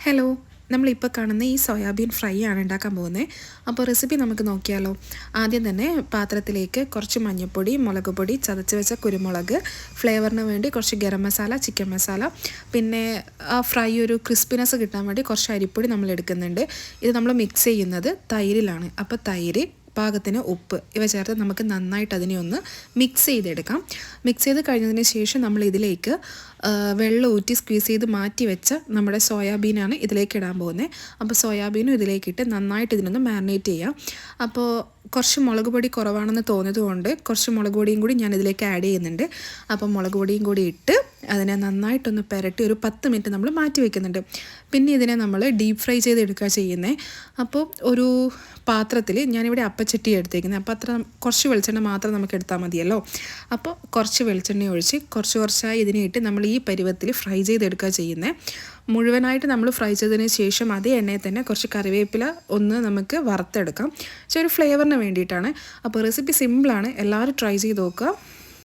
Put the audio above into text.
Hello, നമ്മളിപ്പോൾ കാണുന്ന ഈ സോയാബീൻ ഫ്രൈ ആണ് ഉണ്ടാക്കാൻ പോകുന്നത്. അപ്പോൾ റെസിപ്പി നമുക്ക് നോക്കിയാലോ. ആദ്യം തന്നെ പാത്രത്തിലേക്ക് കുറച്ച് മഞ്ഞൾപ്പൊടി, മുളക് പൊടി, ചതച്ച് വെച്ച കുരുമുളക്, ഫ്ലേവറിന് വേണ്ടി കുറച്ച് ഗരം മസാല, ചിക്കൻ മസാല, പിന്നെ ആ ഫ്രൈ ഒരു ക്രിസ്പിനെസ് കിട്ടാൻ വേണ്ടി കുറച്ച് അരിപ്പൊടി നമ്മൾ എടുക്കുന്നുണ്ട്. ഇത് നമ്മൾ മിക്സ് ചെയ്യുന്നത് തൈരിലാണ്. അപ്പോൾ തൈര്, പാകത്തിന് ഉപ്പ് ഇവ ചേർത്ത് നമുക്ക് നന്നായിട്ട് അതിനെ ഒന്ന് മിക്സ് ചെയ്തെടുക്കാം. മിക്സ് ചെയ്ത് കഴിഞ്ഞതിന് ശേഷം നമ്മൾ ഇതിലേക്ക് വെള്ളം ഊറ്റി സ്ക്വീസ് ചെയ്ത് മാറ്റി വെച്ച നമ്മുടെ സോയാബീനാണ് ഇതിലേക്ക് ഇടാൻ പോകുന്നത്. അപ്പോൾ സോയാബീനും ഇതിലേക്കിട്ട് നന്നായിട്ട് ഇതിനൊന്ന് മാരിനേറ്റ് ചെയ്യാം. അപ്പോൾ കുറച്ച് മുളക് പൊടി കുറവാണെന്ന് തോന്നിയതുകൊണ്ട് കുറച്ച് മുളക് പൊടിയും കൂടി ഞാൻ ഇതിലേക്ക് ആഡ് ചെയ്യുന്നുണ്ട്. അപ്പോൾ മുളക് പൊടിയും കൂടി ഇട്ട് അതിനെ നന്നായിട്ടൊന്ന് പുരട്ടി ഒരു 10 മിനിറ്റ് നമ്മൾ മാറ്റി വെക്കുന്നുണ്ട്. പിന്നെ ഇതിനെ നമ്മൾ ഡീപ്പ് ഫ്രൈ ചെയ്തെടുക്കുക ചെയ്യുന്നത്. അപ്പോൾ ഒരു പാത്രത്തിൽ ഞാനിവിടെ അപ്പച്ചട്ടി എടുത്തേക്കുന്നത്. അപ്പോൾ കുറച്ച് വെളിച്ചെണ്ണ മാത്രം നമുക്ക് എടുത്താൽ മതിയല്ലോ. അപ്പോൾ കുറച്ച് വെളിച്ചെണ്ണ ഒഴിച്ച് കുറച്ചായി ഇതിനെ ഇട്ട് നമ്മൾ ഈ പരുവത്തിൽ ഫ്രൈ ചെയ്തെടുക്കുക ചെയ്യുന്നത്. മുഴുവനായിട്ട് നമ്മൾ ഫ്രൈ ചെയ്തതിന് ശേഷം അതേ എണ്ണയിൽ തന്നെ കുറച്ച് കറിവേപ്പില ഒന്ന് നമുക്ക് വറുത്തെടുക്കാം. പക്ഷേ ഒരു ഫ്ലേവറിന് വേണ്ടിയിട്ടാണ്. അപ്പോൾ റെസിപ്പി സിമ്പിളാണ്, എല്ലാവരും ട്രൈ ചെയ്ത് നോക്കുക.